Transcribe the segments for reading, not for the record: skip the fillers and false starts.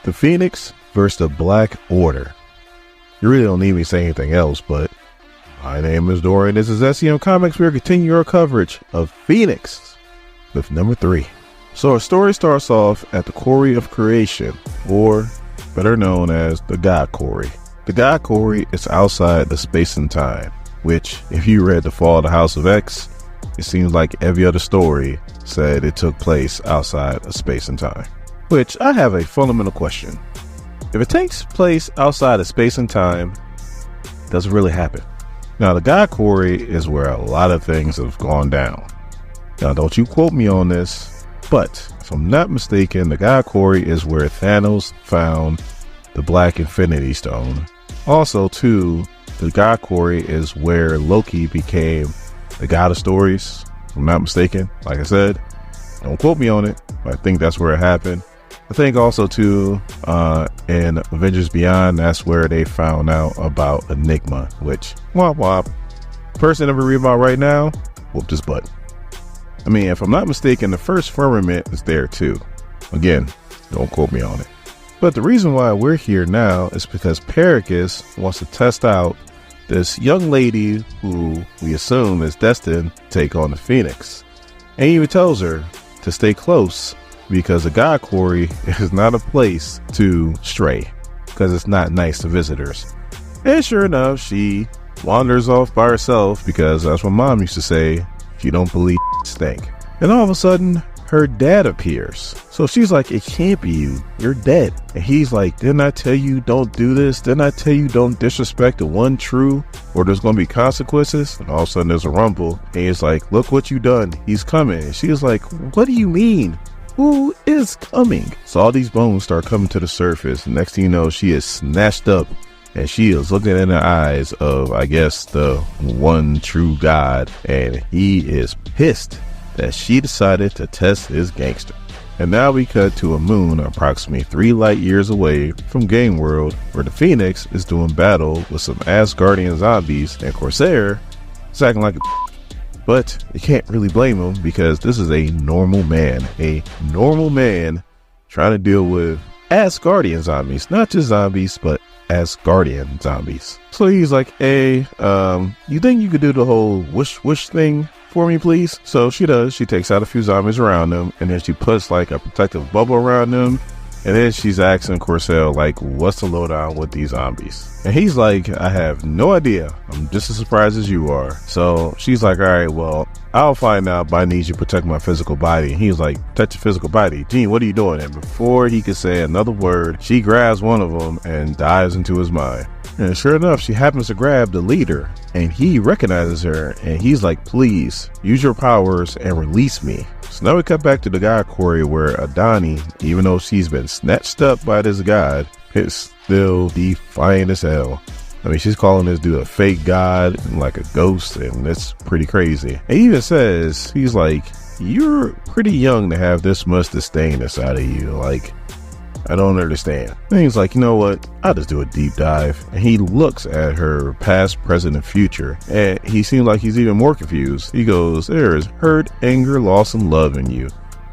The Phoenix versus the Black Order. You really don't need me to say anything else, but my name is Dorian. This is SEM Comics. We're continuing our coverage of Phoenix with number 3. So our story starts off at the Quarry of Creation, or better known as the God Quarry. The God Quarry is outside the space and time, which, if you read The Fall of the House of X, it seems like every other story said it took place outside of space and time. Which, I have a fundamental question. If it takes place outside of space and time, does it really happen? Now, the God Quarry is where a lot of things have gone down. Now, don't you quote me on this, but if I'm not mistaken, the God Quarry is where Thanos found the Black Infinity Stone. Also, too, the God Quarry is where Loki became the God of Stories. If I'm not mistaken, like I said, don't quote me on it, but I think that's where it happened. I think also too, in Avengers Beyond, that's where they found out about Enigma, which, womp womp, person I never read about right now, whooped his butt. I mean, if I'm not mistaken, the first firmament is there too. Again, don't quote me on it. But the reason why we're here now is because Pericus wants to test out this young lady who we assume is destined to take on the Phoenix. And he even tells her to stay close, because the God Quarry is not a place to stray, because it's not nice to visitors. And sure enough, she wanders off by herself, because that's what Mom used to say, if you don't believe, stink. And all of a sudden, her dad appears. So she's like, it can't be you, you're dead. And he's like, didn't I tell you don't do this? Didn't I tell you don't disrespect the one true, or there's going to be consequences? And all of a sudden there's a rumble, and he's like, look what you done, he's coming. And she's like, what do you mean? Who is coming? So all these bones start coming to the surface. Next thing you know, she is snatched up, and she is looking in the eyes of, I guess, the one true God. And he is pissed that she decided to test his gangster. And now we cut to a moon approximately 3 light years away from Gameworld, where the Phoenix is doing battle with some Asgardian zombies, and CORSAIR is acting like a but you can't really blame him, because this is a normal man trying to deal with Asgardian zombies, not just zombies, but Asgardian zombies. So he's like, hey, you think you could do the whole wish thing for me, please? So she does. She takes out a few zombies around them, and then she puts like a protective bubble around them. And then she's asking CORSAIR, like, what's the lowdown with these zombies? And he's like, I have no idea. I'm just as surprised as you are. So she's like, all right, well, I'll find out, but I need you to protect my physical body. And he's like, protect your physical body? Gene, what are you doing? And before he could say another word, she grabs one of them and dives into his mind. And sure enough, she happens to grab the leader, and he recognizes her, and he's like, please use your powers and release me. So now we cut back to the God Quarry, where Adani, even though she's been snatched up by this god, is still defiant as hell. I mean, she's calling this dude a fake god, like a ghost, and it's pretty crazy. And he even says, he's like, you're pretty young to have this much disdain inside of you. Like, I don't understand. And he's like, you know what? I'll just do a deep dive. And he looks at her past, present, and future, and he seems like he's even more confused. He goes, there is hurt, anger, loss, and love in you.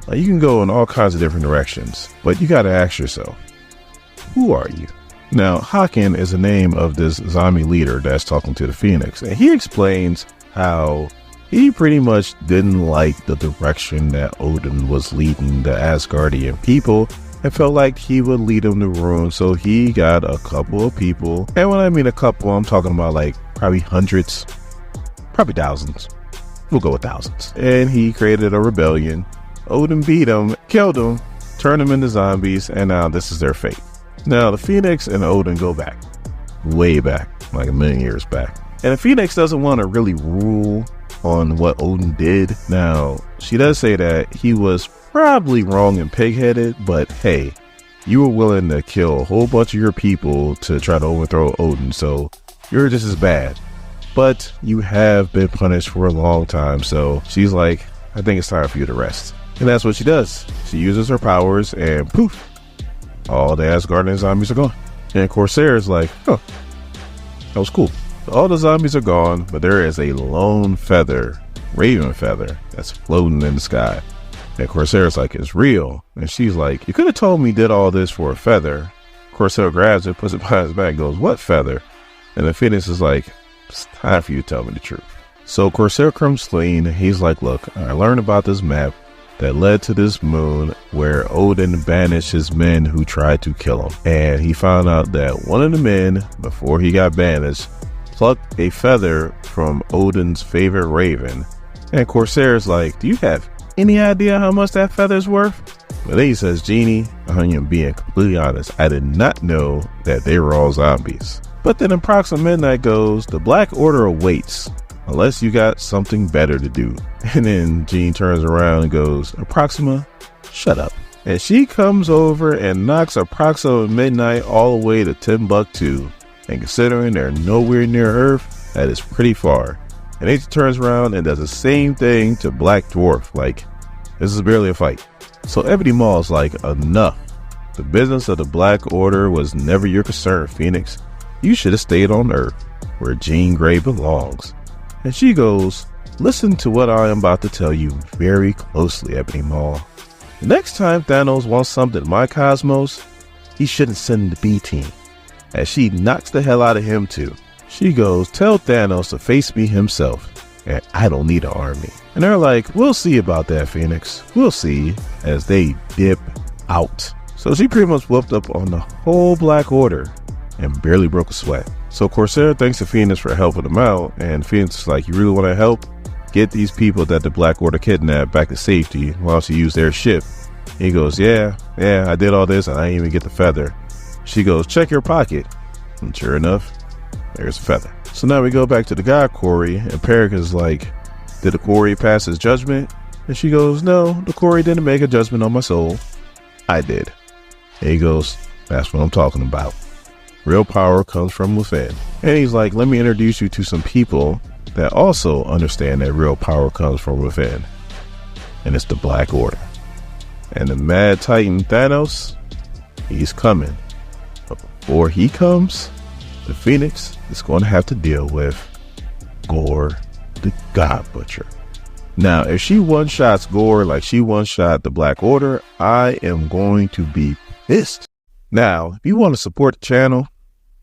Like, you can go in all kinds of different directions, but you got to ask yourself, who are you? Now, Haken is the name of this zombie leader that's talking to the Phoenix, and he explains how he pretty much didn't like the direction that Odin was leading the Asgardian people, and felt like he would lead them to ruin. So he got a couple of people, and when I mean a couple, I'm talking about like probably hundreds, probably thousands. We'll go with thousands. And he created a rebellion. Odin beat them, killed them, turned them into zombies, and now this is their fate. Now the Phoenix and Odin go back, way back, like a million years back. And the Phoenix doesn't want to really rule on what Odin did. Now, she does say that he was probably wrong and pig-headed, but hey, you were willing to kill a whole bunch of your people to try to overthrow Odin, so you're just as bad. But you have been punished for a long time, so she's like, I think it's time for you to rest. And that's what she does. She uses her powers, and poof, all the Asgardian zombies are gone. And CORSAIR is like, oh, that was cool. So all the zombies are gone, but there is a lone feather, raven feather, that's floating in the sky. And CORSAIR's like, it's real. And she's like, you could have told me you did all this for a feather. CORSAIR grabs it, puts it behind his back, goes, what feather? And the Phoenix is like, it's time for you to tell me the truth. So CORSAIR comes clean. He's like, look, I learned about this map that led to this moon where Odin banished his men who tried to kill him. And he found out that one of the men, before he got banished, plucked a feather from Odin's favorite raven. And CORSAIR's like, do you have any idea how much that feather's worth? But then he says, Genie, I'm being completely honest, I did not know that they were all zombies. But then approximate midnight goes, the Black Order awaits, unless you got something better to do. And then Jean turns around and goes, Approxima, shut up. And she comes over and knocks Approxima Midnight all the way to Timbuktu. And considering they're nowhere near Earth, that is pretty far. And then she turns around and does the same thing to Black Dwarf. Like, this is barely a fight. So Ebony Maw's like, enough. The business of the Black Order was never your concern, Phoenix. You should have stayed on Earth, where Jean Grey belongs. And she goes, listen to what I am about to tell you very closely, Ebony Maw. The next time Thanos wants something in my cosmos, he shouldn't send the B team. As she knocks the hell out of him too. She goes, tell Thanos to face me himself, and I don't need an army. And they're like, we'll see about that, Phoenix. We'll see, as they dip out. So she pretty much whooped up on the whole Black Order and barely broke a sweat. So CORSAIR thanks to Phoenix for helping them out, and Phoenix is like, you really want to help? Get these people that the Black Order kidnapped back to safety while she used their ship. He goes, yeah, I did all this and I didn't even get the feather. She goes, check your pocket. And sure enough, there's a feather. So now we go back to the god Quarry, and Peric is like, did the Quarry pass his judgment? And she goes, no, the Quarry didn't make a judgment on my soul. I did. And he goes, that's what I'm talking about. Real power comes from within. And he's like, let me introduce you to some people that also understand that real power comes from within. And it's the Black Order. And the Mad Titan Thanos, he's coming. But before he comes, the Phoenix is going to have to deal with Gorr, the God Butcher. Now, if she one-shots Gorr like she one-shot the Black Order, I am going to be pissed. Now, if you want to support the channel,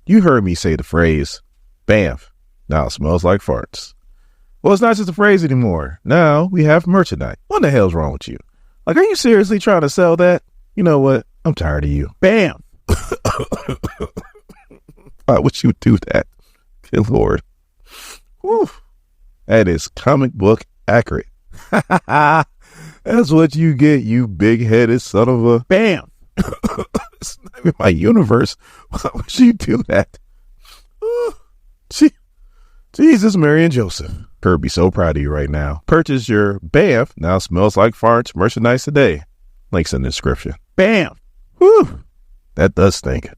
you heard me say the phrase, BAMF, now it smells like farts. Well, it's not just a phrase anymore. Now we have merchandise. What the hell's wrong with you? Like, are you seriously trying to sell that? You know what? I'm tired of you. BAM! Why would you do that? Good Lord. Whew. That is comic book accurate. That's what you get, you big-headed son of a... BAM! It's not even my universe. Why would you do that? Jesus, Mary, and Joseph. Kirby's so proud of you right now. Purchase your BAMF, now smells like farts, merchandise today. Links in the description. BAM! Whew! That does stink.